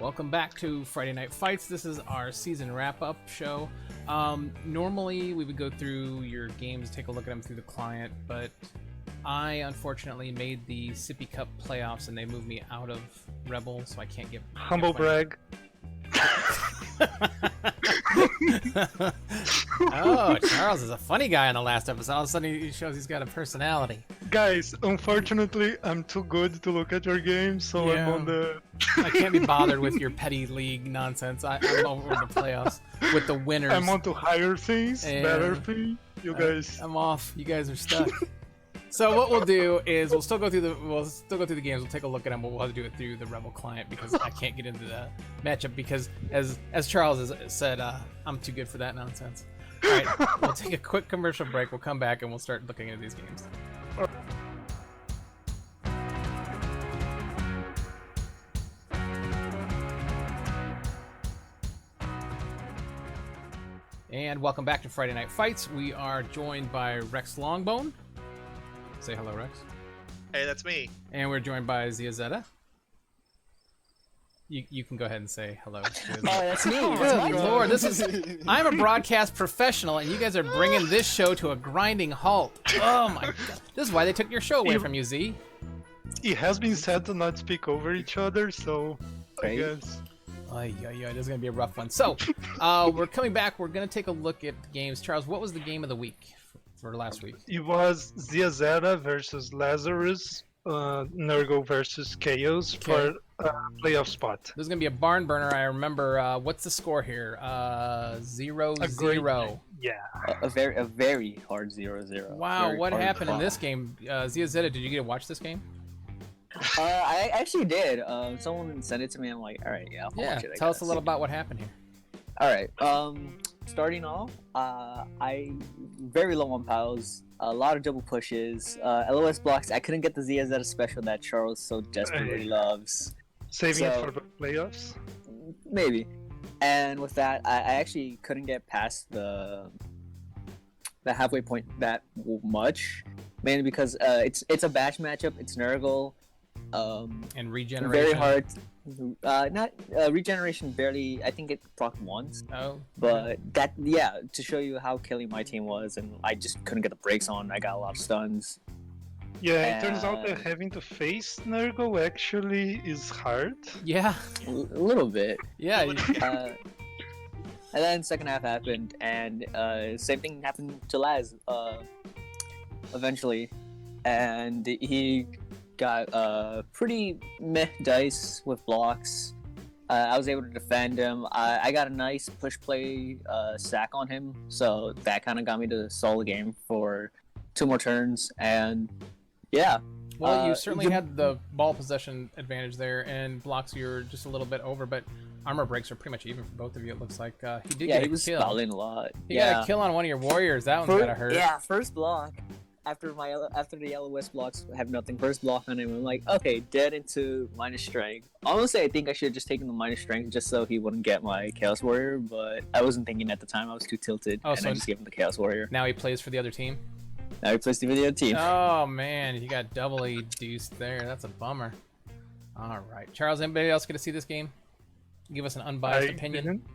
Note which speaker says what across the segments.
Speaker 1: Welcome back to Friday Night Fights. This is our season wrap-up show. Normally, we would go through your games, take a look at them through the client, but I unfortunately made the Sippy Cup playoffs, and they moved me out of Rebbl, so I can't get...
Speaker 2: Humble brag.
Speaker 1: Oh, Charles is a funny guy in the last episode. All of a sudden, he shows he's got a personality.
Speaker 2: Guys, unfortunately, I'm too good to look at your game, so
Speaker 1: Yeah.
Speaker 2: I'm on the...
Speaker 1: I can't be bothered with your petty league nonsense. I'm over the playoffs with the winners.
Speaker 2: I'm on to higher things,
Speaker 1: Yeah.
Speaker 2: better things. You guys...
Speaker 1: I'm off. You guys are stuck. So what we'll do is we'll still go through the games. We'll take a look at them, but we'll have to do it through the Rebbl client because I can't get into the matchup because as Charles has said, I'm too good for that nonsense. All right, we'll take a quick commercial break. We'll come back and we'll start looking at these games. And welcome back to Friday Night Fights. We are joined by Rex Longbone. Say hello, Rex.
Speaker 3: Hey, that's me.
Speaker 1: And we're joined by Zia Zeta. You can go ahead and say hello.
Speaker 4: Oh, that's me.
Speaker 1: Good Lord, I'm a broadcast professional, and you guys are bringing this show to a grinding halt. Oh my God. This is why they took your show away from you, Z.
Speaker 2: It has been said to not speak over each other, so
Speaker 4: Right.
Speaker 2: I guess...
Speaker 1: Ay, this is going to be a rough one. So, we're coming back. We're going to take a look at the games. Charles, what was the game of the week for last week?
Speaker 2: It was Zia Zeta versus Lazarus, Nurgle versus Chaos for playoff spot.
Speaker 1: This is going to be a barn burner. I remember, what's the score here? 0-0.
Speaker 2: Yeah.
Speaker 4: A very hard 0-0.
Speaker 1: Wow,
Speaker 4: Very
Speaker 1: what
Speaker 4: hard
Speaker 1: happened in
Speaker 4: fought.
Speaker 1: this game? Zia Zeta, did you get to watch this game?
Speaker 4: I actually did. Someone sent it to me. I'm like, all right, yeah, I'll
Speaker 1: Yeah,
Speaker 4: watch it. I
Speaker 1: tell us a
Speaker 4: guess.
Speaker 1: little about what happened here.
Speaker 4: All right. Starting off, I very low on pals. A lot of double pushes. LOS blocks. I couldn't get the ZZ special that Charles so desperately loves.
Speaker 2: Saving it
Speaker 4: So-
Speaker 2: for the playoffs.
Speaker 4: Maybe. And with that, I actually couldn't get past the halfway point that much, mainly because it's a bash matchup. It's Nurgle.
Speaker 1: And regeneration.
Speaker 4: Very hard. Not regeneration. Barely. I think it proc once.
Speaker 1: Oh.
Speaker 4: But that, to show you how killing my team was, and I just couldn't get the brakes on. I got a lot of stuns.
Speaker 2: Yeah, it turns out that having to face Nurgle actually is hard.
Speaker 1: Yeah.
Speaker 4: A little bit.
Speaker 1: Yeah.
Speaker 4: And then second half happened, and same thing happened to Laz. Eventually, and he got pretty meh dice with blocks. I was able to defend him. I got a nice push play sack on him, so that kind of got me to stall the game for 2 more turns, and yeah.
Speaker 1: Well, you certainly had the ball possession advantage there, and blocks you're just a little bit over, but armor breaks are pretty much even for both of you. It looks like he did get
Speaker 4: he
Speaker 1: a
Speaker 4: was
Speaker 1: kill.
Speaker 4: stalling a lot.
Speaker 1: He got a kill on one of your warriors. That one's gotta hurt.
Speaker 4: Yeah, first block. After the LOS blocks have nothing, first block on him, I'm like, okay, dead into minus strength. Honestly, I think I should have just taken the minus strength just so he wouldn't get my Chaos Warrior, but I wasn't thinking at the time. I was too tilted,
Speaker 1: Oh,
Speaker 4: and
Speaker 1: so
Speaker 4: I just gave him the Chaos Warrior.
Speaker 1: Now he plays for the other team.
Speaker 4: Now he plays the video team.
Speaker 1: Oh man, you got doubly deuced there. That's a bummer. All right, Charles. Anybody else get to see this game? Give us an unbiased opinion.
Speaker 2: Didn't.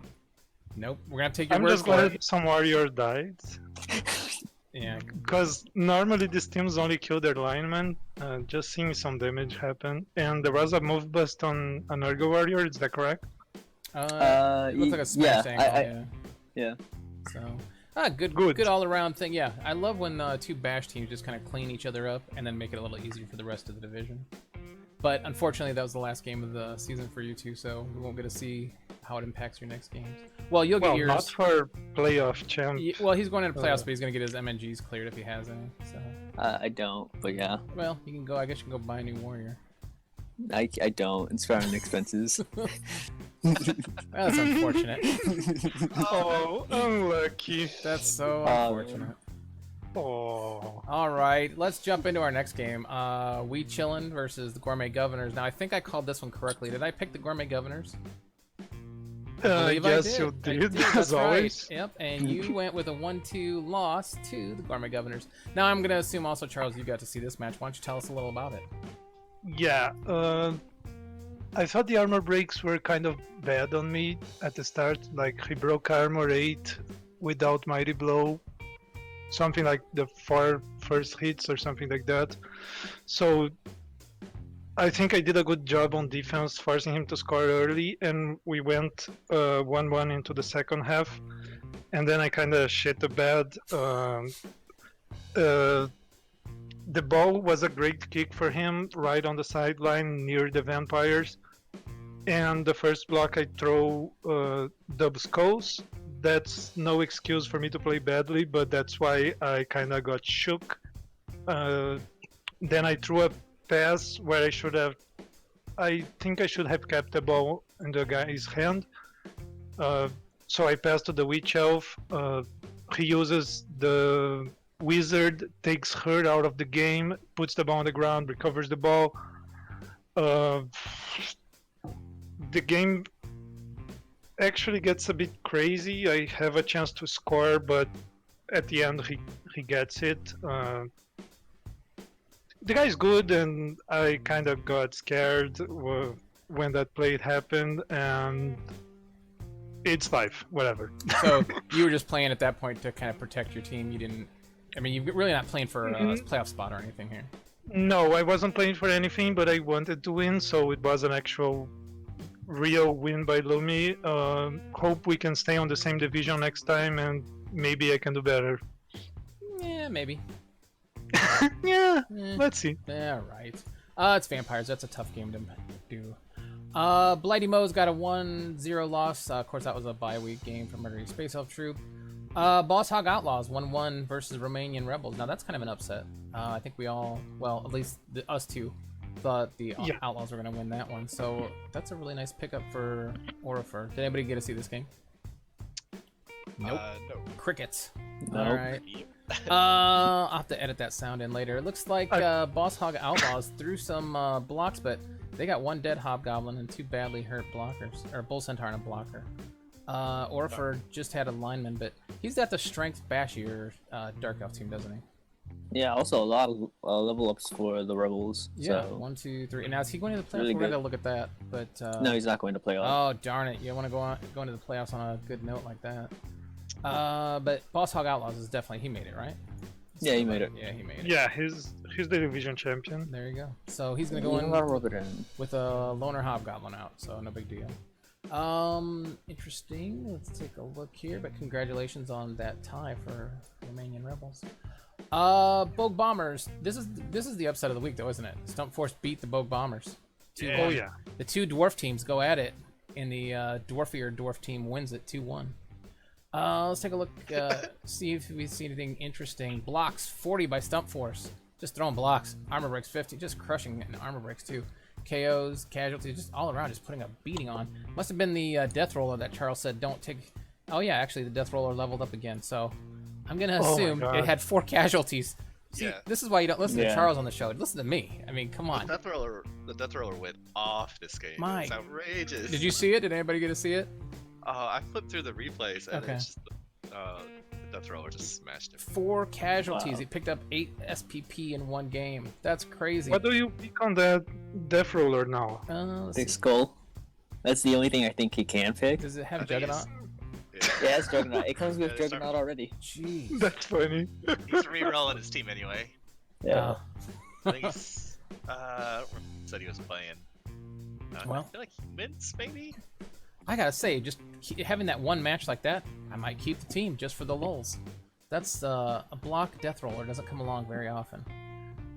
Speaker 1: Nope. We're gonna take your
Speaker 2: I'm
Speaker 1: word
Speaker 2: just
Speaker 1: for
Speaker 2: glad
Speaker 1: it.
Speaker 2: some warrior died.
Speaker 1: Yeah.
Speaker 2: Because normally these teams only kill their linemen. Just seeing some damage happen. And there was a move bust on an Nurgle warrior, is that correct?
Speaker 1: It looks like a smash angle.
Speaker 4: yeah.
Speaker 1: So, good all around thing. Yeah, I love when 2 bash teams just kind of clean each other up and then make it a little easier for the rest of the division. But unfortunately, that was the last game of the season for you two, so we won't get to see how it impacts your next games. Well, you'll get yours.
Speaker 2: Not for playoff champ.
Speaker 1: Well, he's going into playoffs, but he's going to get his MNGs cleared if he has any. So,
Speaker 4: I don't, but yeah.
Speaker 1: well, you can go. I guess you can go buy a new warrior.
Speaker 4: I don't. It's very expenses.
Speaker 1: Well, that's unfortunate.
Speaker 2: Oh, unlucky.
Speaker 1: That's so unfortunate.
Speaker 2: Oh.
Speaker 1: All right, let's jump into our next game. We Chillin' versus the Gourmet Governors. Now, I think I called this one correctly. Did I pick the Gourmet Governors? believe I
Speaker 2: Yes, you
Speaker 1: I
Speaker 2: did,
Speaker 1: That's
Speaker 2: as always.
Speaker 1: Right. Yep, and you went with a 1-2 loss to the Gourmet Governors. Now, I'm going to assume also, Charles, you got to see this match. Why don't you tell us a little about it?
Speaker 2: Yeah, I thought the armor breaks were kind of bad on me at the start. Like he broke armor 8 without mighty blow, something like the 4 first hits or something like that. So I think I did a good job on defense, forcing him to score early, and we went 1-1 into the second half. And then I kind of shit the bed. The ball was a great kick for him, right on the sideline near the vampires. And the first block I throw double skulls. That's no excuse for me to play badly, but that's why I kind of got shook. Then I threw a pass where I think I should have kept the ball in the guy's hand. So I passed to the witch elf. He uses the wizard, takes her out of the game, puts the ball on the ground, recovers the ball. The game actually gets a bit crazy. I have a chance to score, but at the end he gets it. The guy's good, and I kind of got scared when that play happened, and it's life, whatever.
Speaker 1: So you were just playing at that point to kind of protect your team. You didn't. I mean, you're really not playing for a playoff spot or anything here.
Speaker 2: No, I wasn't playing for anything, but I wanted to win, so it was an actual real win by Lumi. Hope we can stay on the same division next time, and maybe I can do better.
Speaker 1: Yeah, maybe.
Speaker 2: Yeah, let's see.
Speaker 1: Yeah, right. It's vampires. That's a tough game to do. Blighty Mo's got a 1-0 loss. Of course, that was a bye-week game for Murdering Space Elf Troop. Boss Hog Outlaws 1-1 versus Romanian Rebels. Now, that's kind of an upset. I think we all, well, at least us two, thought the Outlaws were going to win that one. So that's a really nice pickup for Orifer. Did anybody get to see this game? Nope.
Speaker 3: No.
Speaker 1: Crickets.
Speaker 4: Nope.
Speaker 1: All right. I'll have to edit that sound in later. It looks like Boss Hog Outlaws threw some blocks, but they got one dead Hobgoblin and 2 badly hurt blockers, or Bull Centaur and a blocker. Orifer just had a lineman, but he's got the strength bashier Dark Elf team, doesn't he?
Speaker 4: Yeah, also a lot of level ups for the Rebels.
Speaker 1: Yeah,
Speaker 4: so.
Speaker 1: 1, 2, 3. And now is he going to the playoffs?
Speaker 4: Really
Speaker 1: We're
Speaker 4: good.
Speaker 1: gonna look at that. But
Speaker 4: No, he's not going to playoffs.
Speaker 1: oh darn it! You want to go into the playoffs on a good note like that. But Boss Hog Outlaws is definitely, he made it, right?
Speaker 4: Yeah, he made it.
Speaker 1: Yeah, he made it.
Speaker 2: Yeah, he's the division champion.
Speaker 1: There you go. So he's gonna go in with a loner Hobgoblin out, so no big deal. Interesting. Let's take a look here. But congratulations on that tie for Romanian Rebels. Bogue Bombers. This is the upset of the week, though, isn't it? Stump Force beat the Bogue Bombers.
Speaker 3: Yeah.
Speaker 2: Oh yeah.
Speaker 1: The two dwarf teams go at it, and the dwarfier dwarf team wins it 2-1. Let's take a look, see if we see anything interesting. Blocks 40 by Stump Force. Just throwing blocks. Armor breaks 50, just crushing it, and armor breaks too. KOs, casualties, just all around, just putting a beating on. Must have been the Death Roller that Charles said don't take. Oh yeah, actually the Death Roller leveled up again. So I'm gonna assume it had 4 casualties. See,
Speaker 3: Yeah.
Speaker 1: this is why you don't listen to Charles on the show. Listen to me. I mean, come on.
Speaker 3: The Death Roller went off this game.
Speaker 1: My-
Speaker 3: It's outrageous.
Speaker 1: Did you see it? Did anybody get to see it?
Speaker 3: I flipped through the replays and
Speaker 1: Okay.
Speaker 3: it's just, the Death Roller just smashed him.
Speaker 1: 4 casualties.
Speaker 4: Wow.
Speaker 1: He picked up 8 SPP in one game. That's crazy.
Speaker 2: What do you pick on that Death Roller now?
Speaker 1: Let's
Speaker 4: Big
Speaker 1: see.
Speaker 4: Skull. That's the only thing I think he can pick.
Speaker 1: Does it have
Speaker 3: I think
Speaker 1: Juggernaut?
Speaker 4: Yeah, it's Juggernaut. It comes with
Speaker 3: Yeah, it's
Speaker 4: Juggernaut already.
Speaker 1: Jeez.
Speaker 2: That's funny.
Speaker 3: He's re-rolling his team anyway.
Speaker 4: Yeah.
Speaker 3: I think he's, said he was playing. I
Speaker 1: Well.
Speaker 3: feel like humans, maybe?
Speaker 1: I gotta say, just having that one match like that, I might keep the team just for the lulz. That's a block Death Roller doesn't come along very often.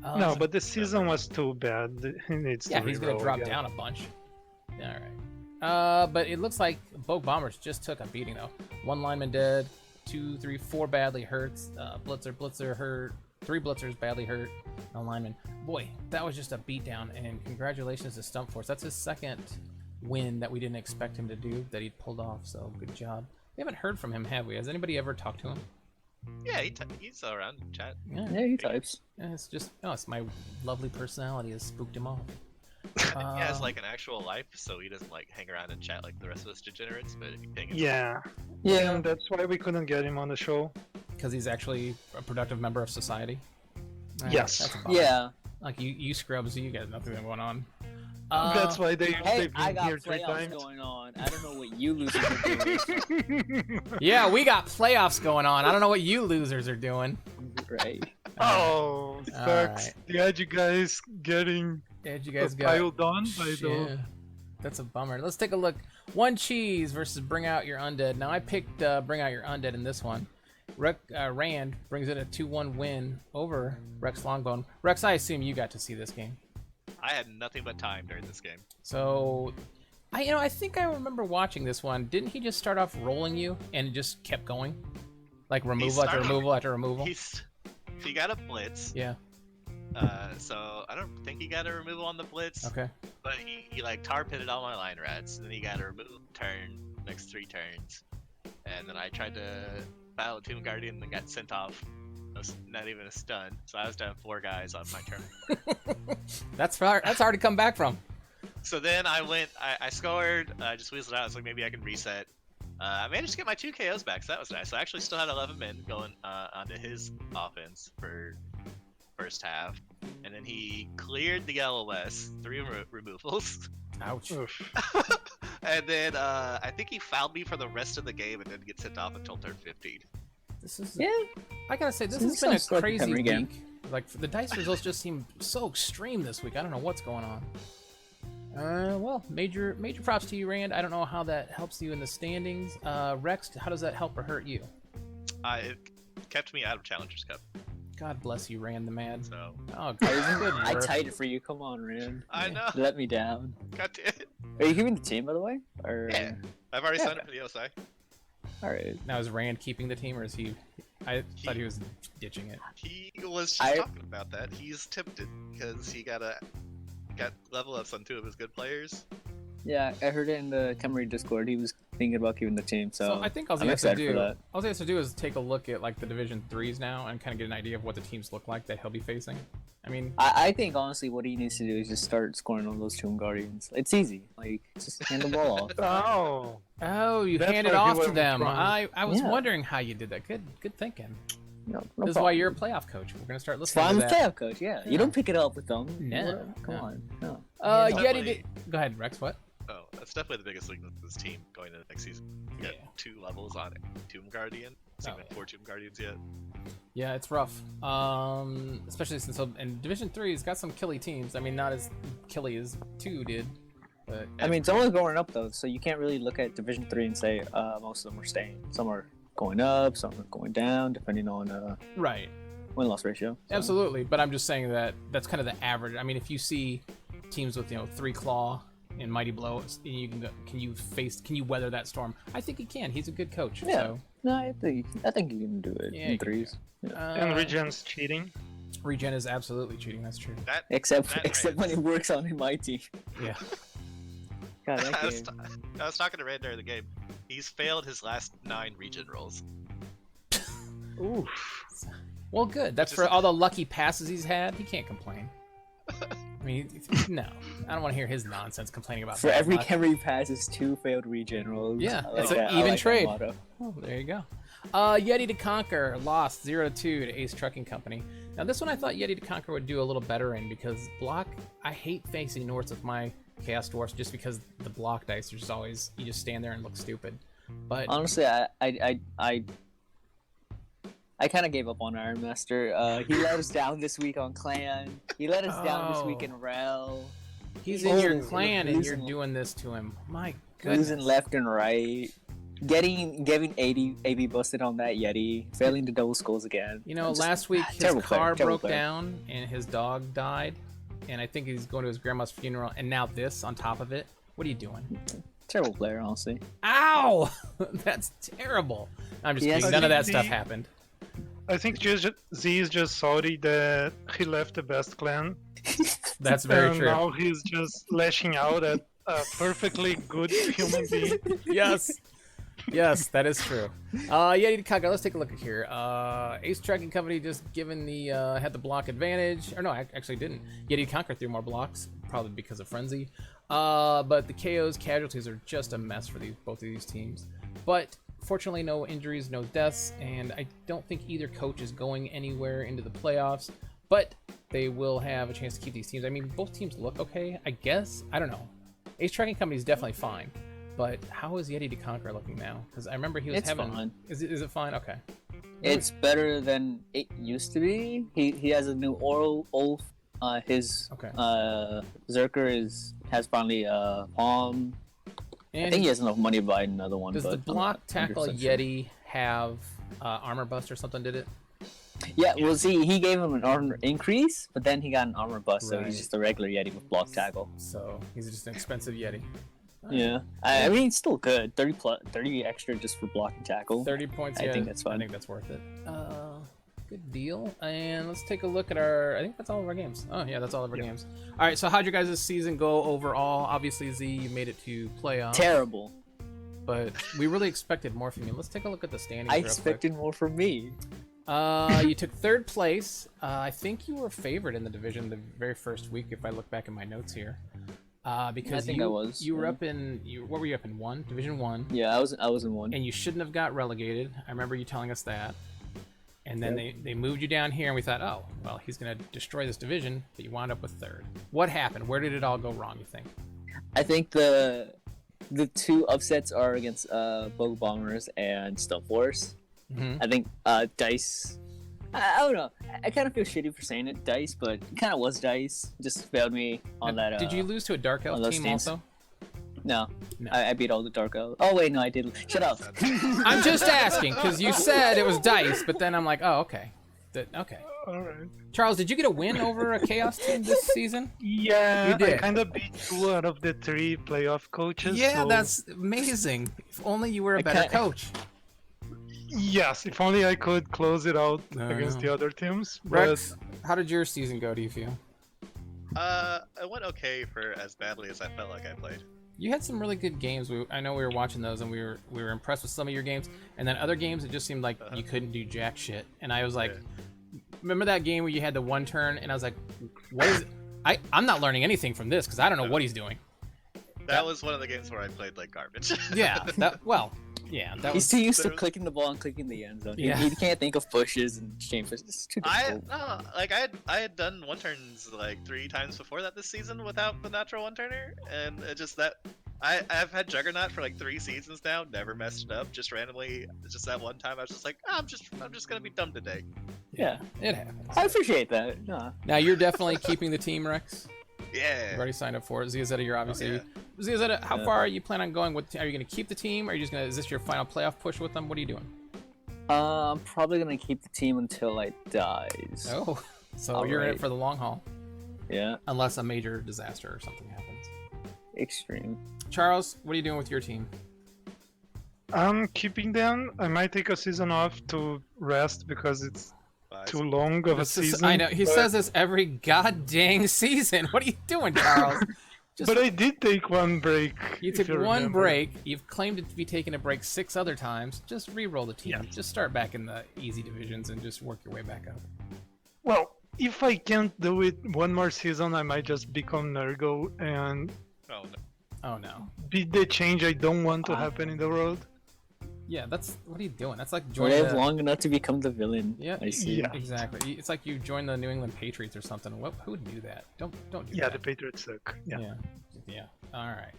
Speaker 2: No, but the season was too bad. He needs
Speaker 1: yeah,
Speaker 2: to
Speaker 1: he's gonna
Speaker 2: reroll
Speaker 1: drop
Speaker 2: again.
Speaker 1: down a bunch. All right. But it looks like Bogue Bombers just took a beating though. 1 lineman dead, 2, 3, 4 badly hurt. Blitzer hurt. 3 blitzers badly hurt. No lineman. Boy, that was just a beatdown. And congratulations to Stump Force. That's his second win that we didn't expect him to do that he pulled off. So good job. We haven't heard from him, have we? Has anybody ever talked to him?
Speaker 3: Yeah, he's around in chat.
Speaker 1: Yeah.
Speaker 4: Yeah, he types.
Speaker 1: Yeah, it's just, oh, it's my lovely personality has spooked him off.
Speaker 3: He has like an actual life, so he doesn't like hang around and chat like the rest of us degenerates, but if you paying attention-
Speaker 2: Yeah.
Speaker 4: Yeah.
Speaker 2: And that's why we couldn't get him on the show.
Speaker 1: Because he's actually a productive member of society.
Speaker 2: Yes.
Speaker 1: That's a bummer.
Speaker 4: Yeah.
Speaker 1: Like you scrubs, you got nothing going on.
Speaker 2: That's why
Speaker 4: Hey,
Speaker 2: they've
Speaker 4: I
Speaker 2: been
Speaker 4: got
Speaker 2: here 3
Speaker 4: playoffs
Speaker 2: times.
Speaker 4: going on. I don't know what you losers are doing.
Speaker 1: Yeah, we got playoffs going on. I don't know what you losers are doing.
Speaker 4: Right.
Speaker 2: Oh, sucks.
Speaker 1: Alright.
Speaker 2: Yeah, you guys getting
Speaker 1: Did you guys got?
Speaker 2: piled on by the.
Speaker 1: Yeah, that's a bummer. Let's take a look. One Cheese versus Bring Out Your Undead. Now I picked Bring Out Your Undead in this one. Rand brings it a 2-1 win over Rex Longbone. Rex, I assume you got to see this game.
Speaker 3: I had nothing but time during this game.
Speaker 1: So, I think I remember watching this one. Didn't he just start off rolling you and it just kept going, like removal after removal after removal?
Speaker 3: He got a blitz.
Speaker 1: Yeah.
Speaker 3: So I don't think he got a removal on the blitz.
Speaker 1: Okay.
Speaker 3: But he like tar pitted all my line rats, and then he got a removal turn next 3 turns, and then I tried to battle Tomb Guardian and got sent off. Not even a stun, so I was down 4 guys on my turn.
Speaker 1: That's hard to come back from.
Speaker 3: So then I scored, I just weaseled out, I was like, maybe I can reset. I managed to get my 2 KOs back, so that was nice. So I actually still had 11 men going onto his offense for first half. And then he cleared the LOS, 3 removals.
Speaker 1: Ouch.
Speaker 3: And then I think he fouled me for the rest of the game and didn't get sent off until turn 15.
Speaker 1: This is
Speaker 4: Yeah.
Speaker 1: I gotta say, this
Speaker 4: This
Speaker 1: has been
Speaker 4: sounds
Speaker 1: a
Speaker 4: like a
Speaker 1: crazy
Speaker 4: Henry game.
Speaker 1: week. Like the dice results just seem so extreme this week. I don't know what's going on. Well, major props to you, Rand. I don't know how that helps you in the standings. Rex, how does that help or hurt you?
Speaker 3: It kept me out of Challengers Cup.
Speaker 1: God bless you, Rand the man.
Speaker 3: So
Speaker 1: Oh, good.
Speaker 4: I
Speaker 1: work.
Speaker 4: tied it for you. Come on, Rand.
Speaker 3: I know.
Speaker 4: Let me down.
Speaker 3: Got it.
Speaker 4: Are you keeping the team, by the way? Or
Speaker 3: Yeah. I've already
Speaker 4: Yeah.
Speaker 3: signed up for the OSI.
Speaker 4: all right.
Speaker 1: Now is Rand keeping the team, or is he? I thought he was ditching it.
Speaker 3: He was just talking about that. He's tempted because he got level ups on 2 of his good players.
Speaker 4: Yeah, I heard it in the Camry Discord. He was thinking about keeping the team. So,
Speaker 1: I think all
Speaker 4: I'm
Speaker 1: he has to
Speaker 4: excited for
Speaker 1: do,
Speaker 4: that.
Speaker 1: all he has to do is take a look at like the Division 3s now and kind of get an idea of what the teams look like that he'll be facing. I mean,
Speaker 4: I think honestly, what he needs to do is just start scoring on those Tomb Guardians. It's easy. Like just hand the ball off.
Speaker 2: Oh,
Speaker 1: you
Speaker 2: That's
Speaker 1: hand it
Speaker 2: why he
Speaker 1: off to
Speaker 2: went
Speaker 1: them.
Speaker 2: wrong.
Speaker 1: I was
Speaker 4: Yeah.
Speaker 1: wondering how you did that. Good thinking.
Speaker 4: No
Speaker 1: This is why you're a playoff coach. We're gonna start
Speaker 4: That's
Speaker 1: listening
Speaker 4: why I'm
Speaker 1: to
Speaker 4: a
Speaker 1: that.
Speaker 4: playoff coach. Yeah,
Speaker 1: Yeah.
Speaker 4: you don't pick it up with them.
Speaker 1: No,
Speaker 4: Come
Speaker 1: no.
Speaker 4: on. No.
Speaker 1: Yeti
Speaker 3: Definitely.
Speaker 1: did. Go ahead, Rex. What?
Speaker 3: Oh, that's definitely the biggest weakness of this team going into next season. We got
Speaker 1: Yeah.
Speaker 3: 2 levels on Tomb Guardian. So
Speaker 1: Oh,
Speaker 3: even
Speaker 1: yeah.
Speaker 3: 4 Tomb Guardians yet.
Speaker 1: Yeah, it's rough. Especially since in Division 3's got some killy teams. I mean, not as killy as 2 did, but
Speaker 4: I mean, it's only going up though, so you can't really look at Division 3 and say most of them are staying. Some are going up, some are going down, depending on
Speaker 1: right.
Speaker 4: win-loss ratio. So.
Speaker 1: Absolutely, but I'm just saying that that's kind of the average. I mean, if you see teams with 3 Claw and Mighty Blow, you can go, can you weather that storm? I think he can. He's a good coach.
Speaker 4: Yeah.
Speaker 1: So,
Speaker 4: No, I think you can do it
Speaker 1: Yeah,
Speaker 4: in
Speaker 1: you can do
Speaker 4: threes.
Speaker 2: and Regen's cheating.
Speaker 1: Regen is absolutely cheating. That's true.
Speaker 3: That
Speaker 4: Except
Speaker 3: That
Speaker 4: when it works on my team.
Speaker 1: Yeah.
Speaker 4: God, that
Speaker 3: I was,
Speaker 4: game.
Speaker 3: I was talking to Rand during the game. He's failed his last 9 regen rolls.
Speaker 2: Ooh.
Speaker 1: Well, good. That's for all the lucky passes he's had. He can't complain. I mean, no. I don't want to hear his nonsense complaining about
Speaker 4: For
Speaker 1: bad
Speaker 4: every
Speaker 1: luck.
Speaker 4: Camry pass is 2 failed regen rolls.
Speaker 1: Yeah,
Speaker 4: I like
Speaker 1: it's an
Speaker 4: that. I
Speaker 1: even
Speaker 4: like that
Speaker 1: trade.
Speaker 4: motto.
Speaker 1: Oh, there you go. Yeti to Conquer lost 0-2 to Ace Trucking Company. Now this one I thought Yeti to Conquer would do a little better in because block. I hate facing North with my Chaos Dwarfs just because the block dice are just always you just stand there and look stupid. But
Speaker 4: Honestly, I kind of gave up on Iron Master. He let us down this week on Clan. He let us down this week in REL.
Speaker 1: he's in your
Speaker 4: Oh,
Speaker 1: clan and you're
Speaker 4: losing-
Speaker 1: doing this to him. My goodness.
Speaker 4: Losing left and right. Getting 80 AB busted on that Yeti. Failing to double skulls again.
Speaker 1: You know,
Speaker 4: Just-
Speaker 1: last week his
Speaker 4: terrible player,
Speaker 1: car
Speaker 4: terrible
Speaker 1: broke
Speaker 4: player.
Speaker 1: down and his dog died, and I think he's going to his grandma's funeral, and now this on top of it. What are you doing?
Speaker 4: Terrible player, honestly.
Speaker 1: Ow! That's terrible. I'm just
Speaker 4: Yes.
Speaker 1: kidding. None of that
Speaker 2: I think
Speaker 1: stuff
Speaker 2: the-
Speaker 1: happened.
Speaker 2: I think Z is just sorry that he left the best clan.
Speaker 1: That's very
Speaker 2: and
Speaker 1: true.
Speaker 2: now he's just lashing out at a perfectly good human being.
Speaker 1: Yes. Yes, that is true. Yeti to Conquer, let's take a look at here. Ace Tracking Company just given the had the block advantage. Or no, actually didn't. Yeti to Conquer threw more blocks, probably because of Frenzy. But the KOs, casualties are just a mess for both of these teams. But fortunately, no injuries, no deaths, and I don't think either coach is going anywhere into the playoffs. but they will have a chance to keep these teams. I mean, both teams look okay, I guess. I don't know. Ace Tracking Company is definitely fine, but how is Yeti to Conquer looking now? Because I remember he was having.
Speaker 4: Fine.
Speaker 1: Is it fine? Okay.
Speaker 4: It's better than it used to be. He has a new oral Ulf. His
Speaker 1: Okay.
Speaker 4: Zerker has finally palm.
Speaker 1: And
Speaker 4: I think he has enough money to buy another one.
Speaker 1: does
Speaker 4: but
Speaker 1: the
Speaker 4: I'm
Speaker 1: block
Speaker 4: not
Speaker 1: tackle
Speaker 4: 100% sure.
Speaker 1: Yeti have armor bust or something? Did it?
Speaker 4: Yeah, well, see, he gave him an armor increase, but then he got an armor bust, so
Speaker 1: Right.
Speaker 4: he's just a regular Yeti with block tackle.
Speaker 1: So he's just an expensive Yeti.
Speaker 4: Yeah, I mean, it's still good. 30 extra just for block and tackle.
Speaker 1: 30 points.
Speaker 4: I
Speaker 1: Yeah,
Speaker 4: think that's fine.
Speaker 1: I think that's worth it. Good deal. And let's take a look at our. I think that's all of our games. Oh yeah, that's all of our games. All right. So how'd your guys' season go overall? Obviously, Z, you made it to playoffs.
Speaker 4: Terrible.
Speaker 1: But we really expected more from you. Let's take a look at the standings.
Speaker 4: I
Speaker 1: real
Speaker 4: expected more from me.
Speaker 1: quick. You took third place. I think you were favored in the division the very first week, if I look back in my notes here. Because
Speaker 4: I think
Speaker 1: you,
Speaker 4: I was,
Speaker 1: you were
Speaker 4: yeah.
Speaker 1: up in what were you up in Division 1,
Speaker 4: Yeah, I was in one.
Speaker 1: and you shouldn't have got relegated. I remember you telling us that. And then they moved you down here, and we thought, oh, well, he's going to destroy this division, but you wound up with third. What happened? Where did it all go wrong, you think?
Speaker 4: I think the two upsets are against Bow Bombers and Stealth Force.
Speaker 1: Mm-hmm.
Speaker 4: I think Dice. I don't know. I kind of feel shitty for saying it, Dice, but it kind of was Dice. Just failed me on that.
Speaker 1: Did you lose to a Dark Elf
Speaker 4: on those
Speaker 1: team
Speaker 4: teams.
Speaker 1: also?
Speaker 4: No,
Speaker 1: No.
Speaker 4: I beat all the Dark Elves. Oh wait, no, I did. Shut up.
Speaker 1: I'm just asking, because you said it was Dice, but then I'm like, oh, okay. Okay.
Speaker 2: All right.
Speaker 1: Charles, did you get a win over a Chaos team this season?
Speaker 2: Yeah,
Speaker 1: You did.
Speaker 2: I kind of beat 2 out of the 3 playoff coaches.
Speaker 1: Yeah,
Speaker 2: so-
Speaker 1: that's amazing. If only you were a
Speaker 4: I
Speaker 1: better
Speaker 4: can't-
Speaker 1: coach.
Speaker 2: Yes, if only I could close it out
Speaker 1: No,
Speaker 2: against
Speaker 1: no.
Speaker 2: the other teams.
Speaker 1: Rex, how did your season go, do you feel?
Speaker 3: It went okay for as badly as I felt like I played.
Speaker 1: You had some really good games. I know we were watching those, and we were impressed with some of your games. And then other games, it just seemed like you couldn't do jack shit. And I was like, remember that game where you had the one turn? And I was like, what is? I'm not learning anything from this because I don't know what he's doing.
Speaker 3: That was one of the games where I played like garbage.
Speaker 1: Yeah. That
Speaker 4: He's
Speaker 1: was.
Speaker 4: too used to
Speaker 3: there was-
Speaker 4: clicking the ball and clicking the end zone.
Speaker 1: Yeah.
Speaker 4: He can't think of pushes and chain pushes. It's too difficult.
Speaker 3: I had done one turns like 3 times before that this season without the natural one turner, and it just that I've had Juggernaut for like 3 seasons now, never messed it up. Just randomly, just that one time I was just like, I'm just gonna be dumb today.
Speaker 4: Yeah,
Speaker 1: It happens.
Speaker 4: I appreciate that. No.
Speaker 1: Now you're definitely keeping the team, Rex.
Speaker 3: Yeah.
Speaker 1: You've already signed up for it. Ziazetta, you're obviously.
Speaker 3: yeah.
Speaker 1: Ziazetta, how
Speaker 4: Yeah.
Speaker 1: far are you planning on going? Are you going to keep the team? Or are you just going to? Is this your final playoff push with them? What are you doing?
Speaker 4: I'm probably gonna keep the team until I dies.
Speaker 1: Oh, so you're in it
Speaker 4: Alright.
Speaker 1: for the long haul,
Speaker 4: Yeah,
Speaker 1: unless a major disaster or something happens.
Speaker 4: extreme.
Speaker 1: Charles, what are you doing with your team?
Speaker 2: I'm keeping them. I might take a season off to rest because it's too long of a season.
Speaker 1: I know he
Speaker 2: but-
Speaker 1: says this every god dang season. What are you doing, Charles? Just,
Speaker 2: But I did take one break.
Speaker 1: you
Speaker 2: if
Speaker 1: took one
Speaker 2: remember.
Speaker 1: break. You've claimed to be taking a break 6 other times. Just re-roll the team.
Speaker 2: Yeah.
Speaker 1: Just start back in the easy divisions and just work your way back up.
Speaker 2: Well, if I can't do it one more season, I might just become Nergo and
Speaker 3: Oh no.
Speaker 1: Oh no.
Speaker 2: be the change I don't want to happen in the world.
Speaker 1: Yeah, that's what are you doing? That's like
Speaker 4: We
Speaker 1: joining.
Speaker 4: live
Speaker 1: the-
Speaker 4: long enough to become the villain.
Speaker 1: Yeah,
Speaker 4: I see.
Speaker 2: Yeah.
Speaker 1: exactly. It's like you join the New England Patriots or something. Who would do that? Don't do
Speaker 2: Yeah,
Speaker 1: that.
Speaker 2: the Patriots suck. Yeah.
Speaker 1: Yeah. All right.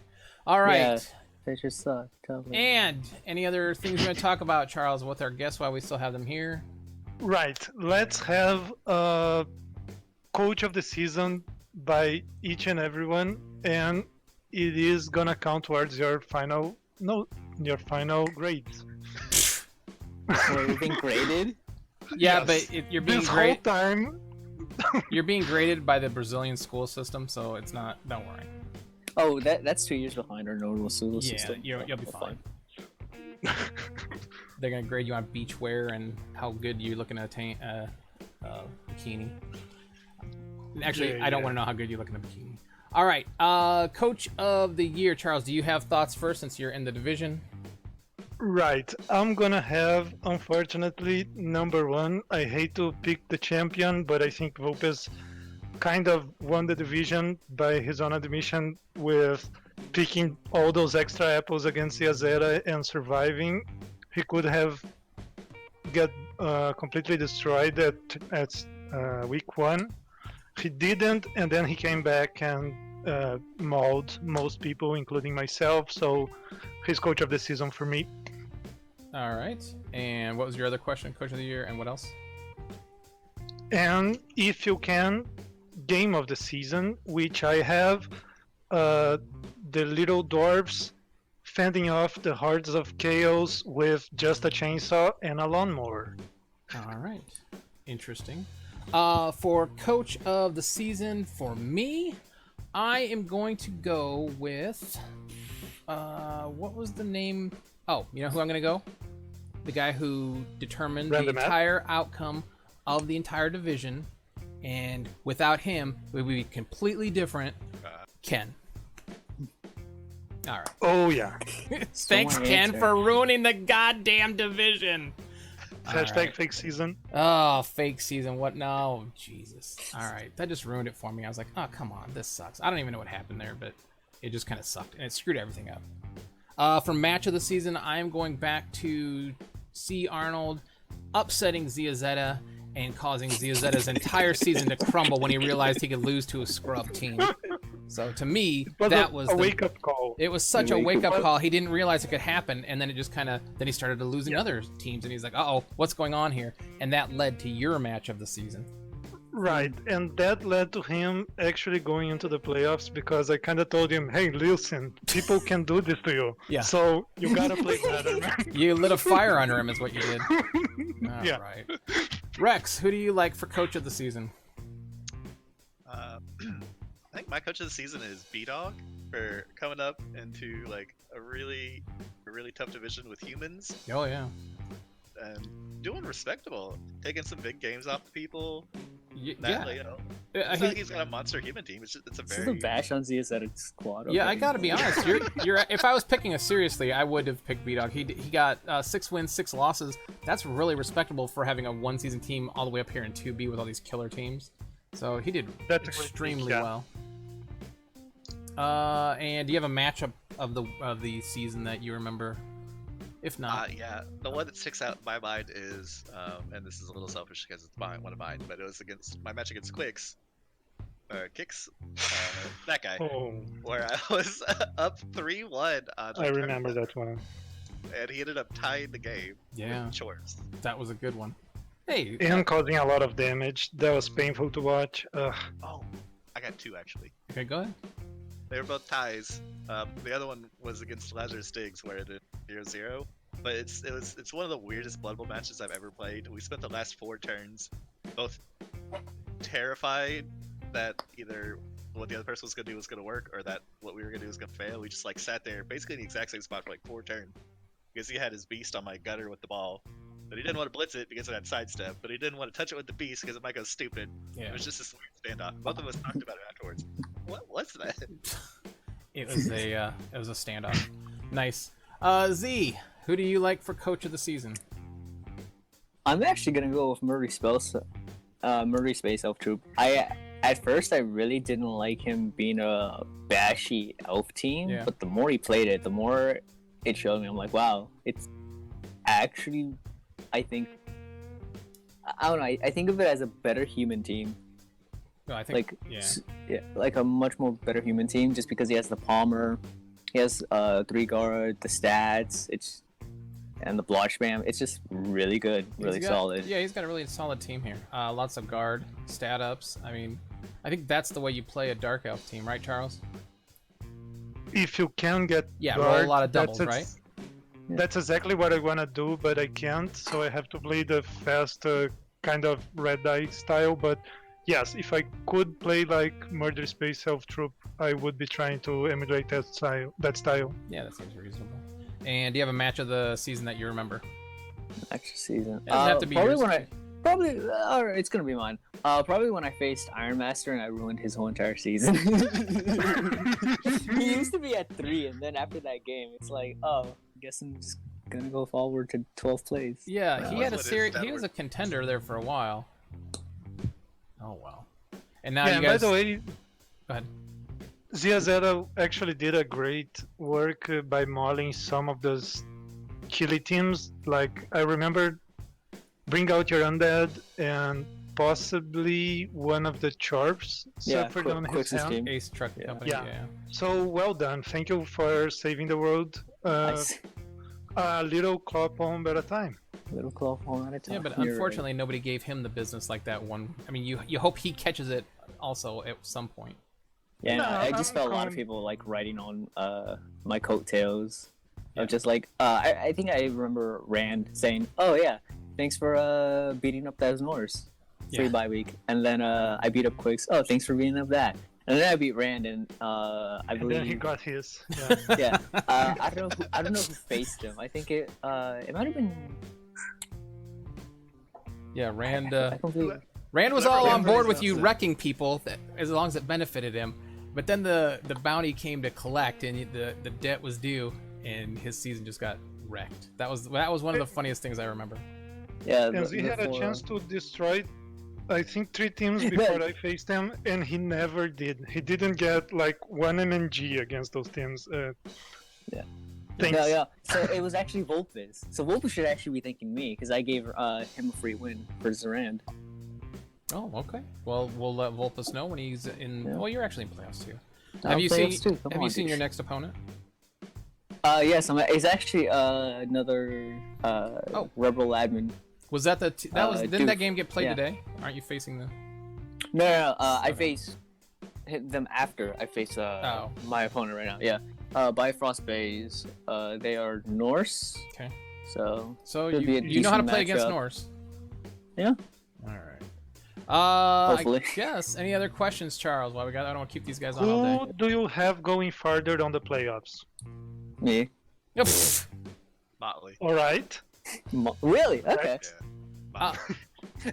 Speaker 4: Yeah. They just suck. Totally.
Speaker 1: And any other things we're going to talk about, Charles, with our guests while we still have them here?
Speaker 2: Right. Let's have a coach of the season by each and everyone, and it is gonna count towards your final grades.
Speaker 4: So we've been graded.
Speaker 1: Yeah,
Speaker 2: Yes.
Speaker 1: but you're being
Speaker 2: This whole
Speaker 1: great.
Speaker 2: time.
Speaker 1: You're being graded by the Brazilian school system, so it's not. Don't worry.
Speaker 4: Oh, that's 2 years behind our normal school
Speaker 1: Yeah,
Speaker 4: system.
Speaker 1: you'll be
Speaker 4: We're
Speaker 1: fine. They're gonna grade you on beachwear and how good you look in a bikini. Actually,
Speaker 2: Yeah,
Speaker 1: I don't
Speaker 2: yeah.
Speaker 1: want to know how good you look in a bikini. All right, coach of the year, Charles. Do you have thoughts first, since you're in the division?
Speaker 2: Right. I'm gonna have, unfortunately, number 1. I hate to pick the champion, but I think Vulpes kind of won the division by his own admission with picking all those extra apples against Yazera and surviving. He could have get completely destroyed at week 1. He didn't, and then he came back and mauled most people, including myself. So he's coach of the season for me.
Speaker 1: All right. And what was your other question? Coach of the year, and what else?
Speaker 2: And if you can, game of the season, which I have the little dwarves fending off the hordes of chaos with just a chainsaw and a lawnmower.
Speaker 1: All right. Interesting. For coach of the season, for me, I am going to go with what was the name? Oh, you know who I'm going to go? The guy who determined
Speaker 2: Random
Speaker 1: the entire outcome of the entire division, and without him, we would be completely different. Ken. All right.
Speaker 2: Oh yeah.
Speaker 1: Thanks, Ken, for ruining the goddamn division.
Speaker 2: Hashtag
Speaker 1: right.
Speaker 2: fake season.
Speaker 1: Oh, fake season. What? No, Jesus. All right, that just ruined it for me. I was like, oh, come on, this sucks. I don't even know what happened there, but it just kind of sucked, and it screwed everything up. For match of the season, I am going back to C. Arnold upsetting Zia Zeta and causing Zia Zeta's entire season to crumble when he realized he could lose to a scrub team. So to me, that was
Speaker 2: a wake-up call.
Speaker 1: It was such a wake-up call. He didn't realize it could happen, and then it just kind of then he started to losing other teams, and he's like, "Uh-oh, what's going on here?" And that led to your match of the season.
Speaker 2: Right, and that led to him actually going into the playoffs because I kind of told him, "Hey, listen, people can do this to you.
Speaker 1: Yeah.
Speaker 2: So you gotta play better."
Speaker 1: You lit a fire under him, is what you did. All
Speaker 2: Yeah.
Speaker 1: right. Rex, who do you like for coach of the season?
Speaker 3: I think my coach of the season is B-Dog for coming up into like a really tough division with humans
Speaker 1: Oh yeah.
Speaker 3: and doing respectable, taking some big games off the people.
Speaker 1: Yeah.
Speaker 3: You know, it's not like he's got a monster human team. It's a
Speaker 4: This is a
Speaker 3: very
Speaker 4: bash on ZSZ squad.
Speaker 1: Yeah, I
Speaker 4: okay.
Speaker 1: gotta be honest. You're. If I was picking us seriously, I would have picked B-Dog. He got 6 wins, 6 losses. That's really respectable for having a one-season team all the way up here in 2B with all these killer teams. So he did
Speaker 2: That's a great
Speaker 1: extremely
Speaker 2: pick, yeah.
Speaker 1: well. And do you have a matchup of the season that you remember? If not,
Speaker 3: yeah, the one that sticks out in my mind is, and this is a little selfish because it's one of mine, but it was against my match against Kicks, that guy, where I was up 3-1 on.
Speaker 2: I remember that one.
Speaker 3: And he ended up tying the game.
Speaker 1: Yeah.
Speaker 3: With chores.
Speaker 1: that was a good one. Hey,
Speaker 2: And causing a lot of damage. That was painful to watch.
Speaker 3: Oh, I got 2 actually.
Speaker 1: okay, go ahead.
Speaker 3: They were both ties. The other one was against Lazarus Stiggs, where it did 0-0. But it's one of the weirdest Blood Bowl matches I've ever played. We spent the last 4 turns both terrified that either what the other person was gonna do was gonna work, or that what we were gonna do was gonna fail. We just like sat there basically in the exact same spot for like 4 turns. Because he had his beast on my gutter with the ball. But he didn't want to blitz it because it had sidestep. But he didn't want to touch it with the beast because it might go stupid.
Speaker 1: Yeah.
Speaker 3: It was just this weird standoff. Both of us talked about it afterwards. What was that?
Speaker 1: It was a standoff. Nice. Z, who do you like for coach of the season?
Speaker 4: I'm actually gonna go with Murray Space Elf Troop. At first I really didn't like him being a bashy elf team,
Speaker 1: Yeah.
Speaker 4: but the more he played it, the more it showed me. I'm like, wow, it's actually, I think, I don't know. I think of it as a better human team.
Speaker 1: No, I think
Speaker 4: Like,
Speaker 1: yeah.
Speaker 4: like a much more better human team, just because he has the Palmer, he has 3 guard, the stats, and the block spam. It's just really good, really
Speaker 1: He's got-
Speaker 4: solid.
Speaker 1: Yeah, he's got a really solid team here. Lots of guard, stat ups. I mean, I think that's the way you play a Dark Elf team, right, Charles?
Speaker 2: If you can get
Speaker 1: Yeah,
Speaker 2: guard,
Speaker 1: roll a lot of doubles, right?
Speaker 2: That's exactly what I want to do, but I can't, so I have to play the fast kind of red eye style. But yes, if I could play like Murder Space Self Troop, I would be trying to emulate that style.
Speaker 1: Yeah, that seems reasonable. And do you have a match of the season that you remember?
Speaker 4: Next season.
Speaker 1: It doesn't have to be
Speaker 4: probably
Speaker 1: yours.
Speaker 4: when it's gonna be mine. Probably when I faced Iron Master and I ruined his whole entire season. He used to be at 3, and then after that game, it's like, oh, I guess I'm just gonna go forward to 12th place.
Speaker 1: Yeah, he had a
Speaker 3: What is
Speaker 1: series.
Speaker 3: that
Speaker 1: He was
Speaker 3: word?
Speaker 1: a contender there for a while. Oh well. And now
Speaker 2: Yeah,
Speaker 1: you
Speaker 2: and
Speaker 1: guys.
Speaker 2: by the way,
Speaker 1: Go ahead.
Speaker 2: Zia Zeta actually did a great work by mauling some of those killy teams. Like, I remember Bring Out Your Undead and possibly one of the Charps suffered on his
Speaker 4: Quick's
Speaker 2: hand.
Speaker 4: team.
Speaker 1: Ace Truck
Speaker 4: Yeah.
Speaker 1: Company.
Speaker 2: Yeah.
Speaker 1: Yeah.
Speaker 2: So well done. Thank you for saving the world
Speaker 4: Nice.
Speaker 2: a little claw bomb at a time.
Speaker 4: Little claw form at a time.
Speaker 1: Yeah, but
Speaker 4: You're right.
Speaker 1: unfortunately, nobody gave him the business like that one. I mean, you hope he catches it also at some point.
Speaker 4: Yeah,
Speaker 2: No,
Speaker 4: I just
Speaker 2: I'm
Speaker 4: felt a lot of
Speaker 2: calm.
Speaker 4: people like writing on my coattails.
Speaker 1: Yeah.
Speaker 4: Of just like I think I remember Rand saying, "Oh yeah, thanks for beating up that Norse free
Speaker 1: Yeah.
Speaker 4: bye week," and then I beat up Quicks. Oh, thanks for beating up that, and then I beat Rand, and I
Speaker 2: And
Speaker 4: believe
Speaker 2: then he got his. Yeah.
Speaker 4: yeah. I don't know who faced him. I think it might have been.
Speaker 1: Yeah, Rand.
Speaker 4: I don't believe.
Speaker 1: Rand was
Speaker 3: Whatever
Speaker 1: all on
Speaker 3: Rand
Speaker 1: board
Speaker 3: was
Speaker 1: with you
Speaker 3: upset.
Speaker 1: wrecking people, as long as it benefited him. But then the bounty came to collect, and the debt was due, and his season just got wrecked. That was one of the funniest things I remember.
Speaker 4: Yeah,
Speaker 2: And he had a
Speaker 4: before-
Speaker 2: chance to destroy, I think, 3 teams before I faced him, and he never did. He didn't get like 1 MNG against those teams.
Speaker 4: Yeah.
Speaker 2: Thanks.
Speaker 4: No, yeah. So it was actually Volpus. So Volpus should actually be thanking me because I gave him a free win for Zarand.
Speaker 1: Oh, okay. Well, we'll let Volpus know when he's in.
Speaker 4: Yeah.
Speaker 1: Well, you're actually in playoffs too.
Speaker 4: I'll
Speaker 1: Have you
Speaker 4: play
Speaker 1: seen?
Speaker 4: us too. Come
Speaker 1: Have
Speaker 4: on,
Speaker 1: you seen
Speaker 4: dude.
Speaker 1: your next opponent?
Speaker 4: Yes, it's actually another Rebbl admin.
Speaker 1: Was that the? That was. Didn't
Speaker 4: Duke.
Speaker 1: that game get played
Speaker 4: Yeah.
Speaker 1: today? Aren't you facing the?
Speaker 4: No. I face them after I face
Speaker 1: Oh.
Speaker 4: my opponent right now. Yeah. Bifrost Bays. They are Norse.
Speaker 1: Okay.
Speaker 4: So
Speaker 1: So
Speaker 4: Could be a
Speaker 1: you know how to
Speaker 4: decent
Speaker 1: play against
Speaker 4: matchup.
Speaker 1: Norse.
Speaker 4: Yeah.
Speaker 1: All right. I
Speaker 4: Hopefully.
Speaker 1: guess. Any other questions, Charles? While we got, I don't want to keep these guys on all day.
Speaker 2: Who do you have going farther on the playoffs?
Speaker 4: me.
Speaker 1: Oh, pff.
Speaker 3: Motley.
Speaker 2: All right.
Speaker 4: Really? Okay.
Speaker 3: Yeah.
Speaker 1: Ah.
Speaker 3: Motley.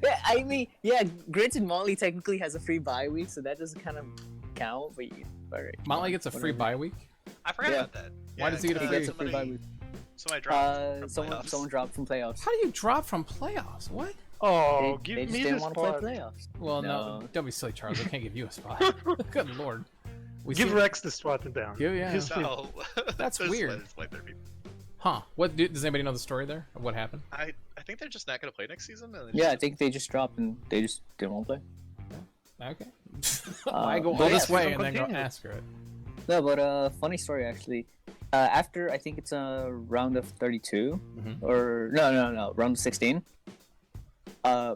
Speaker 4: Yeah, I mean, yeah. Granted, Molly technically has a free bye week, so that doesn't kind of count. But all right.
Speaker 1: Motley gets a free
Speaker 4: whatever.
Speaker 1: bye week.
Speaker 3: I forgot
Speaker 4: Yeah.
Speaker 3: about that.
Speaker 1: Why does he get a
Speaker 4: He
Speaker 1: free-
Speaker 4: gets a free bye week.
Speaker 3: Somebody dropped from
Speaker 4: Someone
Speaker 3: playoffs.
Speaker 4: dropped from playoffs.
Speaker 1: How do you drop from playoffs? What?
Speaker 2: Oh,
Speaker 4: they
Speaker 2: give
Speaker 4: just
Speaker 2: me
Speaker 4: didn't
Speaker 2: the
Speaker 4: want to play
Speaker 2: spot.
Speaker 4: playoffs.
Speaker 1: Well, no.
Speaker 4: No.
Speaker 1: Don't be silly, Charles. I can't give you a spot. Good lord. We
Speaker 2: Give
Speaker 1: see-
Speaker 2: Rex the spot down.
Speaker 1: Yeah.
Speaker 2: He's free.
Speaker 3: No.
Speaker 1: That's
Speaker 3: There's
Speaker 1: weird.
Speaker 3: like 30 people.
Speaker 1: Huh? What? Does anybody know the story there of what happened?
Speaker 3: I think they're just not going to play next season. And
Speaker 4: Yeah, I think they just dropped and they just didn't want to play.
Speaker 1: Okay. Why go
Speaker 4: but
Speaker 1: all
Speaker 4: yeah,
Speaker 1: this way
Speaker 2: season
Speaker 1: and then go
Speaker 2: continues.
Speaker 1: ask her it?
Speaker 4: No, but funny story actually. After I think it's a round of 32
Speaker 1: Mhm.
Speaker 4: or no, round of 16.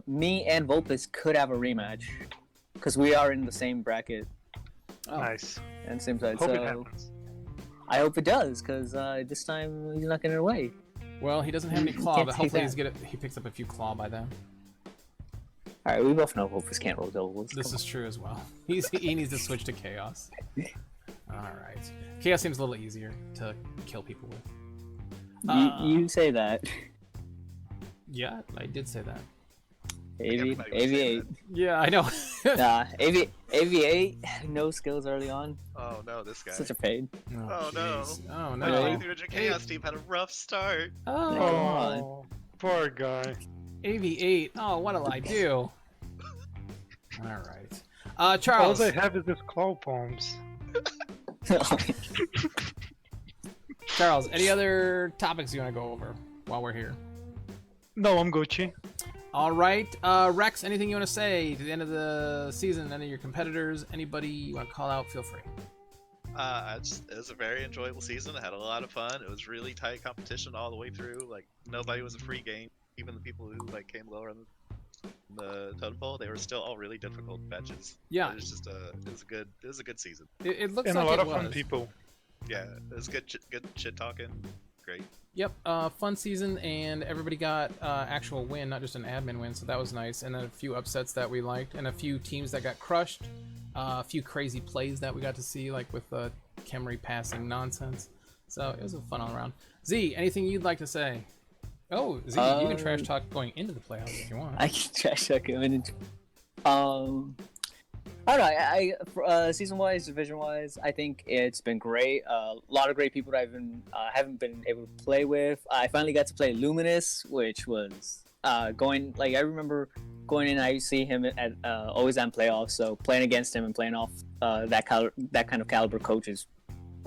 Speaker 4: Me and Volpus could have a rematch because we are in the same bracket
Speaker 1: Oh.
Speaker 2: Nice.
Speaker 4: and same side.
Speaker 2: Hope it
Speaker 4: so
Speaker 2: happens.
Speaker 4: I hope it does because this time he's not getting it away.
Speaker 1: Well, he doesn't have any claw,
Speaker 4: Can't
Speaker 1: but
Speaker 4: take
Speaker 1: hopefully
Speaker 4: that.
Speaker 1: he picks up a few claw by then.
Speaker 4: All right, we both know Volpus can't roll doubles.
Speaker 1: This
Speaker 4: Come
Speaker 1: is true as well. He needs to switch to chaos. All right. Chaos seems a little easier to kill people with.
Speaker 4: on. You say that.
Speaker 1: Yeah, I did say that.
Speaker 3: everybody would say
Speaker 4: AV8.
Speaker 1: Yeah, I know.
Speaker 4: Nah, AV8, no skills early on.
Speaker 3: Oh no, this guy.
Speaker 4: Such a pain.
Speaker 3: Oh, no.
Speaker 1: jeez. Oh
Speaker 3: My
Speaker 1: no.
Speaker 3: 2300 Chaos team had a rough start.
Speaker 1: Oh,
Speaker 4: Come on.
Speaker 2: Oh, poor guy.
Speaker 1: AV8. Oh, what'll I do? All right.
Speaker 2: All
Speaker 1: Charles.
Speaker 2: they have is this claw palms.
Speaker 1: Charles, any other topics you want to go over while we're here?
Speaker 2: No, I'm Gucci.
Speaker 1: All right. Rex, anything you want to say to the end of the season? Any of your competitors? Anybody you want to call out? Feel free.
Speaker 3: It was a very enjoyable season. I had a lot of fun. It was really tight competition all the way through. Like nobody was a free game. Even the people who like came lower on the totem pole, they were still all really difficult matches.
Speaker 1: Yeah.
Speaker 3: It was just it was a good season.
Speaker 1: It looks
Speaker 2: And
Speaker 1: like
Speaker 2: a lot
Speaker 1: it
Speaker 2: of fun
Speaker 1: was.
Speaker 2: people.
Speaker 3: Yeah, it was good shit talking. Great.
Speaker 1: Yep, fun season, and everybody got actual win, not just an admin win, so that was nice. And then a few upsets that we liked, and a few teams that got crushed. A few crazy plays that we got to see, like with Kemry passing nonsense. So it was a fun all around. Z, anything you'd like to say? Oh, Z, you can trash talk going into the playoffs if you want.
Speaker 4: I can trash talk him into. I don't know. Season wise, division wise, I think it's been great. A lot of great people that I haven't been able to play with. I finally got to play Luminous, which was going like I remember going in. I see him at always on playoffs, so playing against him and playing off that kind of caliber coach is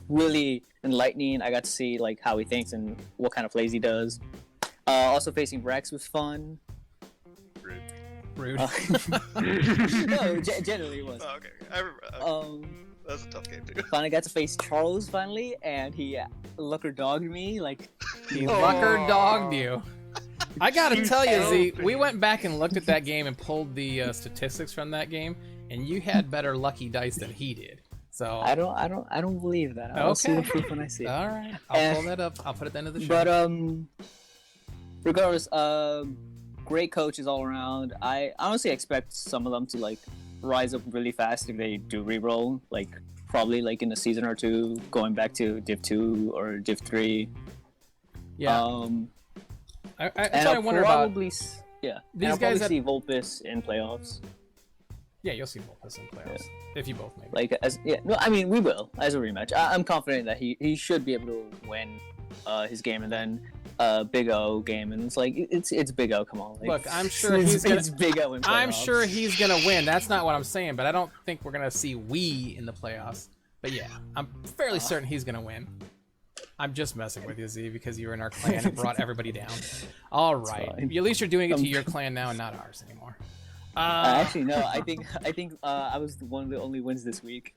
Speaker 4: really enlightening. I got to see like how he thinks and what kind of plays he does. Also facing Rex was fun.
Speaker 3: Great.
Speaker 1: Rude.
Speaker 4: No, generally it was.
Speaker 3: Oh, okay. I remember. Okay. That was a tough game too.
Speaker 4: Finally got to face Charles finally, and he looker dogged me like.
Speaker 1: He lucker dogged you. I gotta tell you, Z,
Speaker 2: Stupid.
Speaker 1: we went back and looked at that game and pulled the statistics from that game, and you had better lucky dice than he did. So
Speaker 4: I don't believe that. I'll see the
Speaker 1: Okay.
Speaker 4: proof when I see it.
Speaker 1: all right, I'll pull that up. I'll put it at the end of the show.
Speaker 4: But regardless, great coaches all around. I honestly expect some of them to like rise up really fast if they do re-roll. Like probably like in a season or two, going back to Div 2 or Div 3.
Speaker 1: yeah,
Speaker 4: And
Speaker 1: that's what I wonder about.
Speaker 4: Yeah,
Speaker 1: These
Speaker 4: and I'll
Speaker 1: guys
Speaker 4: probably see Volpus in playoffs.
Speaker 1: Yeah, you'll see Volpus in playoffs if you both make it.
Speaker 4: Like no, I mean we will as a rematch. I'm confident that he should be able to win his game, and then Big O game, and it's like it's Big O. Come on, like,
Speaker 1: Look, I'm sure he's gonna.
Speaker 4: it's Big O in playoffs.
Speaker 1: I'm sure he's gonna win. That's not what I'm saying, but I don't think we're gonna see we in the playoffs. But yeah, I'm fairly certain he's gonna win. I'm just messing with you, Z, because you were in our clan and brought everybody down. All right,
Speaker 4: fine.
Speaker 1: at least you're doing it to your clan now and not ours anymore.
Speaker 4: Actually, no. I think I was one of the only wins this week.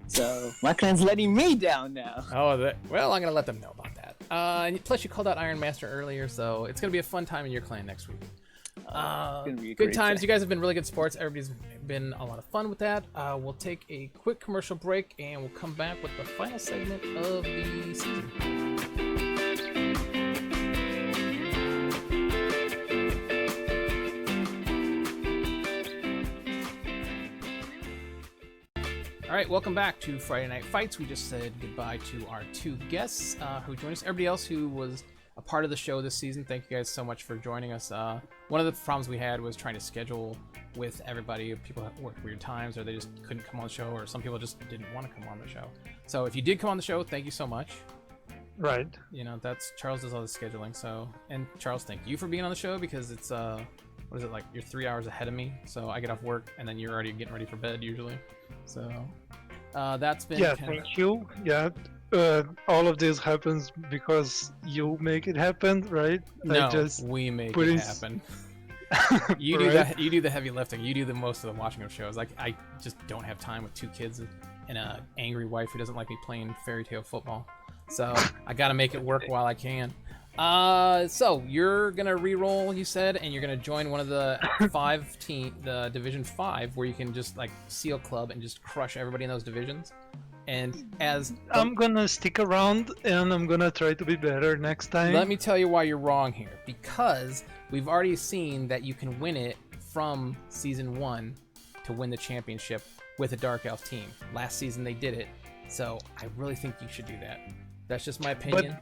Speaker 4: So my clan's letting me down now.
Speaker 1: Well, I'm gonna let them know about that. And plus, you called out Iron Master earlier, so it's gonna be a fun time in your clan next week.
Speaker 4: Gonna be a
Speaker 1: Good
Speaker 4: great
Speaker 1: times.
Speaker 4: clan.
Speaker 1: You guys have been really good sports. Everybody's been a lot of fun with that. We'll take a quick commercial break, and we'll come back with the final segment of the season. All right, welcome back to Friday Night Fights. We just said goodbye to our two guests who joined us. Everybody else who was a part of the show this season, thank you guys so much for joining us. One of the problems we had was trying to schedule with everybody. People worked weird times, or they just couldn't come on the show, or some people just didn't want to come on the show. So if you did come on the show, thank you so much.
Speaker 2: Right.
Speaker 1: You know, that's Charles does all the scheduling. So, and Charles, thank you for being on the show, because it's what is it, like you're 3 hours ahead of me. So I get off work and then you're already getting ready for bed usually. So that's been
Speaker 2: Yeah,
Speaker 1: kind of-
Speaker 2: thank you. Yeah, all of this happens because you make it happen, right?
Speaker 1: No,
Speaker 2: I just
Speaker 1: we make
Speaker 2: put
Speaker 1: it
Speaker 2: in-
Speaker 1: happen. You do
Speaker 2: Right?
Speaker 1: that. You do the heavy lifting. You do the most of the watching of shows. Like I just don't have time with 2 kids and an angry wife who doesn't like me playing fairy tale football. So I got to make it work while I can. So you're gonna re-roll, you said, and you're gonna join one of the 5 the Division 5, where you can just like seal club and just crush everybody in those divisions. And as
Speaker 2: I'm gonna stick around and I'm gonna try to be better next time.
Speaker 1: let me tell you why you're wrong here, because we've already seen that you can win it from season 1 to win the championship with a Dark Elf team. Last season they did it, so I really think you should do that. That's just my opinion.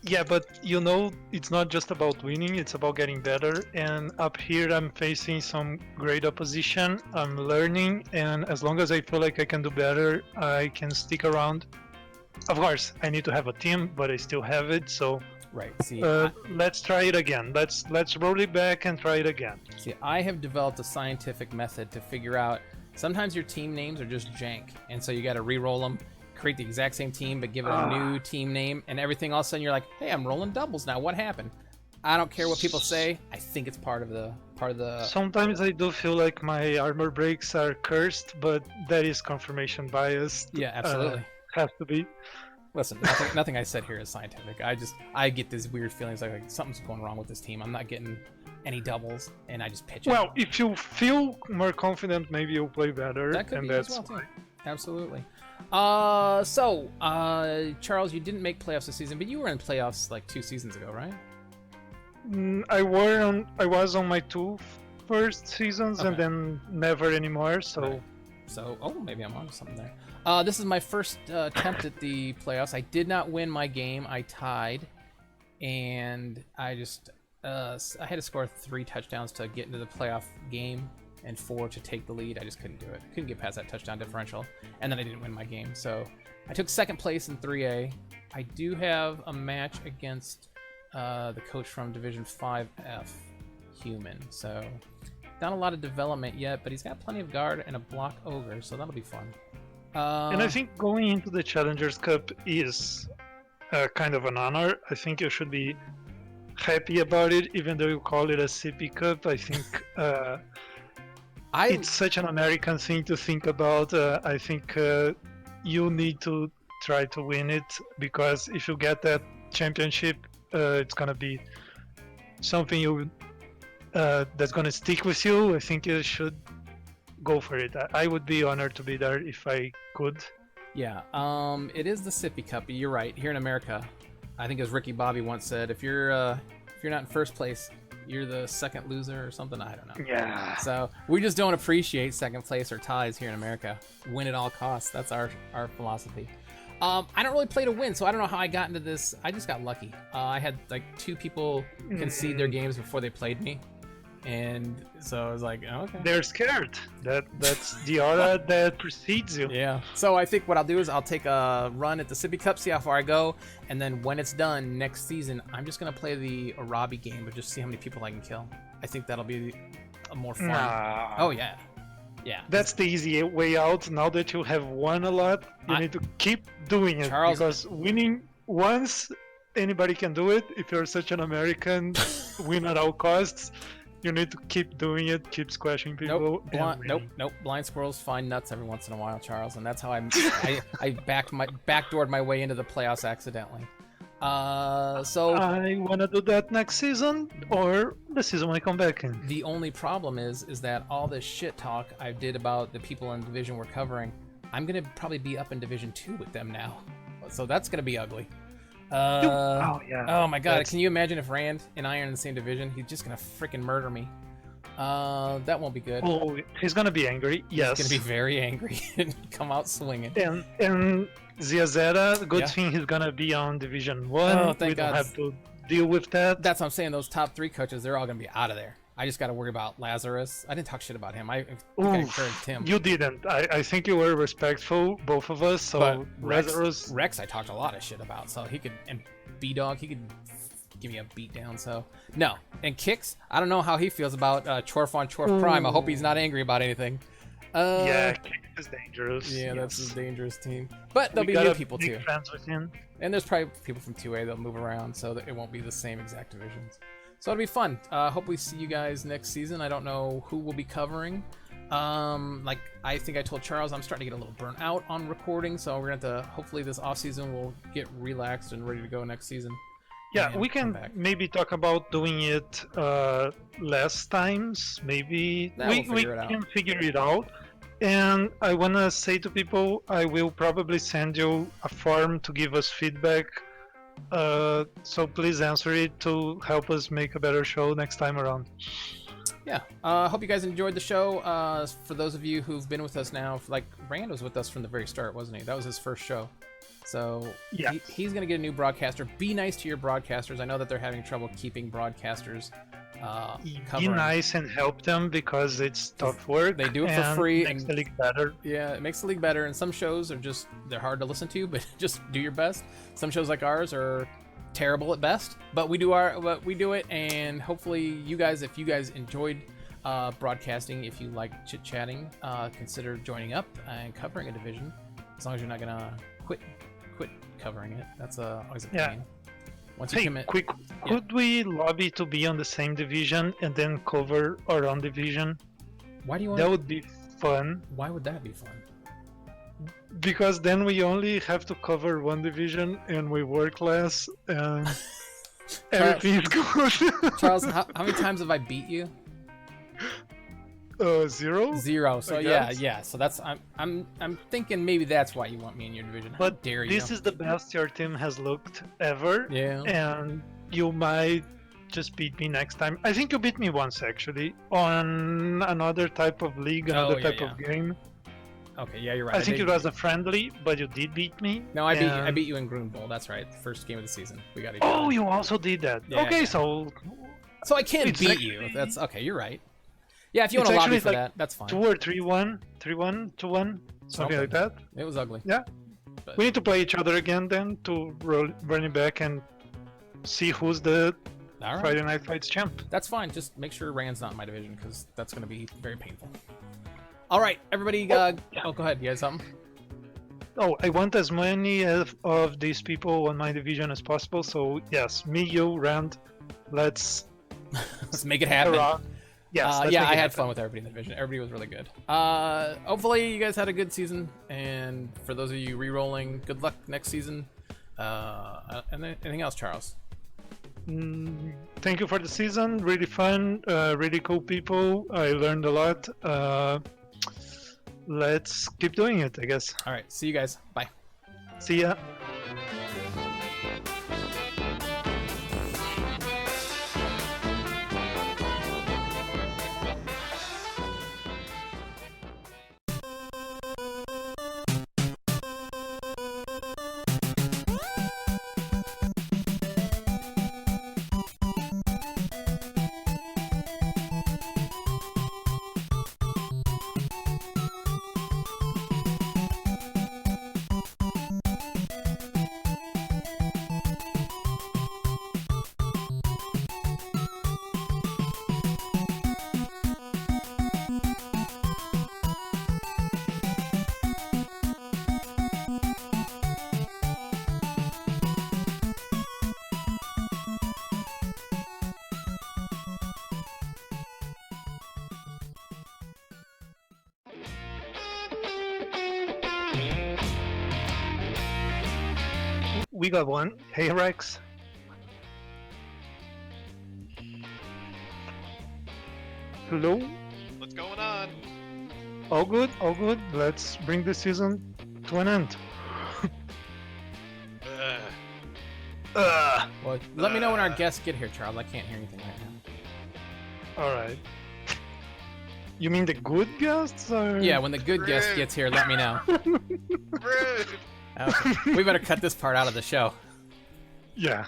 Speaker 2: Yeah, but you know, it's not just about winning, it's about getting better. And up here, I'm facing some great opposition. I'm learning, and as long as I feel like I can do better, I can stick around. Of course, I need to have a team, but I still have it. So
Speaker 1: Right. See,
Speaker 2: let's try it again. Let's roll it back and try it again.
Speaker 1: I have developed a scientific method to figure out. Sometimes your team names are just jank, and so you got to re-roll them. Create the exact same team, but give it a new team name, and everything. All of a sudden, you're like, "Hey, I'm rolling doubles now. What happened?" I don't care what people say. I think it's part of the.
Speaker 2: Sometimes I do feel like my armor breaks are cursed, but that is confirmation bias.
Speaker 1: Yeah, absolutely.
Speaker 2: Has to be.
Speaker 1: Listen, nothing I said here is scientific. I get these weird feelings like something's going wrong with this team. I'm not getting any doubles, and I just pitch it.
Speaker 2: Well, if you feel more confident, maybe you'll play better,
Speaker 1: That could
Speaker 2: and
Speaker 1: be as
Speaker 2: that's
Speaker 1: well too. Absolutely. Charles, you didn't make playoffs this season, but you were in playoffs like 2 seasons ago, right?
Speaker 2: I was on my 2 first seasons, and
Speaker 1: Okay.
Speaker 2: then never anymore. So
Speaker 1: Right. So, maybe I'm onto something there. This is my first attempt at the playoffs. I did not win my game. I tied, and I just I had to score 3 touchdowns to get into the playoff game, and 4 to take the lead. I just couldn't do it. Couldn't get past that touchdown differential, and then I didn't win my game. So I took 2nd place in 3A. I do have a match against the coach from Division 5F, Human. So not a lot of development yet, but he's got plenty of guard and a block ogre, so that'll be fun.
Speaker 2: and I think going into the Challengers Cup is kind of an honor. I think you should be happy about it, even though you call it a sippy cup. I think it's such an American thing to think about. I think you need to try to win it, because if you get that championship, it's gonna be something that's gonna stick with you. I think you should go for it. I would be honored to be there if I could.
Speaker 1: Yeah, it is the sippy cup. You're right. Here in America, I think as Ricky Bobby once said, if you're not in first place, you're the second loser or something. I don't know.
Speaker 2: Yeah.
Speaker 1: So we just don't appreciate second place or ties here in America. Win at all costs. That's our philosophy. I don't really play to win, so I don't know how I got into this. I just got lucky. I had like 2 people concede their games before they played me, and so I was like, oh, okay.
Speaker 2: They're scared. That's the aura that precedes you.
Speaker 1: Yeah. So I think what I'll do is I'll take a run at the Sippy Cup, see how far I go, and then when it's done next season, I'm just gonna play the Arabi game, but just see how many people I can kill. I think that'll be a more fun.
Speaker 2: Nah.
Speaker 1: Oh yeah. Yeah.
Speaker 2: That's the easy way out. Now that you have won a lot, you need to keep doing it.
Speaker 1: Charles,
Speaker 2: because winning once, anybody can do it. If you're such an American, win at all costs. You need to keep doing it, keep squashing people.
Speaker 1: Nope. Blind squirrels find nuts every once in a while, Charles, and that's how I backdoored my way into the playoffs accidentally. So
Speaker 2: I want to do that next season, or the season when I come back in.
Speaker 1: The only problem is that all this shit talk I did about the people in division we're covering, I'm gonna probably be up in Division 2 with them now, so that's gonna be ugly.
Speaker 2: Oh yeah.
Speaker 1: Oh my god, can you imagine if Rand and I are in the same division? He's just gonna freaking murder me. That won't be good.
Speaker 2: Oh, he's gonna be angry. Yes.
Speaker 1: He's gonna be very angry and come out swinging.
Speaker 2: And Ziazera, good thing he's gonna be on Division 1.
Speaker 1: Oh, thank
Speaker 2: we don't
Speaker 1: God.
Speaker 2: have to deal with that.
Speaker 1: That's what I'm saying. Those top 3 coaches, they're all gonna be out of there. I just got to worry about Lazarus. I didn't talk shit about him. I think I encouraged him.
Speaker 2: You didn't. I think you were respectful, both of us. So
Speaker 1: But
Speaker 2: Lazarus.
Speaker 1: Rex, I talked a lot of shit about. So he could, and B-Dog, he could give me a beat down. So no. And Kicks, I don't know how he feels about Chorf on Chorf Prime. I hope he's not angry about anything.
Speaker 2: Yeah, Kicks is dangerous.
Speaker 1: Yeah,
Speaker 2: yes.
Speaker 1: that's a dangerous team. But there'll
Speaker 2: We
Speaker 1: be
Speaker 2: got
Speaker 1: new
Speaker 2: a
Speaker 1: people
Speaker 2: big
Speaker 1: too.
Speaker 2: fans with him.
Speaker 1: And there's probably people from 2A that'll move around, so that it won't be the same exact divisions. So it'll be fun. Hope we see you guys next season. I don't know who we'll be covering. Like I think I told Charles, I'm starting to get a little burnt out on recording, so we're gonna have to. Hopefully, this off season we'll get relaxed and ready to go next season.
Speaker 2: Yeah,
Speaker 1: and
Speaker 2: we
Speaker 1: come
Speaker 2: can
Speaker 1: back.
Speaker 2: maybe talk about doing it less times. Maybe
Speaker 1: Nah,
Speaker 2: we
Speaker 1: we'll figure it out.
Speaker 2: can figure it out. And I wanna say to people, I will probably send you a form to give us feedback. So please answer it to help us make a better show next time around.
Speaker 1: Yeah. Hope you guys enjoyed the show. For those of you who've been with us now, like Rand was with us from the very start, wasn't he? That was his first show. So
Speaker 2: Yeah.
Speaker 1: he's going to get a new broadcaster. Be nice to your broadcasters. I know that they're having trouble keeping broadcasters
Speaker 2: Be
Speaker 1: covering.
Speaker 2: nice and help them, because it's tough work.
Speaker 1: They do it for
Speaker 2: and
Speaker 1: free
Speaker 2: makes
Speaker 1: and-
Speaker 2: the league better.
Speaker 1: Yeah, it makes the league better. And some shows are they're hard to listen to, but just do your best. Some shows like ours are terrible at best, but we do it, and hopefully you guys, if you guys enjoyed broadcasting, if you like chit-chatting, consider joining up and covering a division, as long as you're not gonna quit covering it. That's always a pain.
Speaker 2: Yeah.
Speaker 1: Once you
Speaker 2: Hey,
Speaker 1: commit.
Speaker 2: quick,
Speaker 1: Yeah.
Speaker 2: could we lobby to be on the same division and then cover our own division?
Speaker 1: Why do you
Speaker 2: That
Speaker 1: want?
Speaker 2: would be fun,
Speaker 1: Why would that be fun?
Speaker 2: because then we only have to cover one division and we work less and everything's good.
Speaker 1: Charles, how many times have I beat you?
Speaker 2: 0?
Speaker 1: 0. So
Speaker 2: I
Speaker 1: yeah.
Speaker 2: guess.
Speaker 1: So that's I'm thinking maybe that's why you want me in your division. How
Speaker 2: But
Speaker 1: dare you?
Speaker 2: this is the best your team has looked ever,
Speaker 1: Yeah.
Speaker 2: and you might just beat me next time. I think you beat me once actually on another type of league, another
Speaker 1: yeah,
Speaker 2: type of game.
Speaker 1: Okay. Yeah, you're right.
Speaker 2: I think
Speaker 1: did-
Speaker 2: it was a friendly, but you did beat me.
Speaker 1: No, I
Speaker 2: and-
Speaker 1: beat you in BloodBowl. That's right. First game of the season. We got each other.
Speaker 2: Oh, you also did that.
Speaker 1: Yeah,
Speaker 2: Okay,
Speaker 1: yeah.
Speaker 2: so
Speaker 1: So I can't
Speaker 2: It's
Speaker 1: beat
Speaker 2: actually-
Speaker 1: you. That's okay. You're right. Yeah, if you
Speaker 2: It's
Speaker 1: want to lobby
Speaker 2: actually
Speaker 1: for
Speaker 2: like
Speaker 1: that, that's fine.
Speaker 2: 2 or 3-1, 3-1, 2-1, something like that.
Speaker 1: It was ugly.
Speaker 2: Yeah.
Speaker 1: But-
Speaker 2: We need to play each other again then to run it back and see who's the
Speaker 1: All right.
Speaker 2: Friday Night Fights champ.
Speaker 1: That's fine. Just make sure Rand's not in my division, because that's going to be very painful. All right, everybody. Go ahead. You had something?
Speaker 2: Oh, I want as many of these people on my division as possible. So yes, me, you, Rand, Let's
Speaker 1: Let's make it happen.
Speaker 2: Yes. let's
Speaker 1: Yeah,
Speaker 2: make
Speaker 1: I
Speaker 2: it
Speaker 1: had
Speaker 2: happen.
Speaker 1: fun with everybody in the division. Everybody was really good. Hopefully you guys had a good season, and for those of you re-rolling, good luck next season. And then anything else, Charles?
Speaker 2: Thank you for the season. Really fun. Really cool people. I learned a lot. Let's keep doing it, I guess.
Speaker 1: All right, see you guys. Bye.
Speaker 2: See ya. We got one. Hey, Rex. Hello.
Speaker 3: What's going on?
Speaker 2: All good. All good. Let's bring this season to an end.
Speaker 1: Well, let me know when our guests get here, Charles. I can't hear anything right now.
Speaker 2: All right. You mean the good guests? Or...
Speaker 1: Yeah, when the good guest gets here, let me know.
Speaker 3: Rude.
Speaker 1: Okay. We better cut this part out of the show.
Speaker 2: Yeah.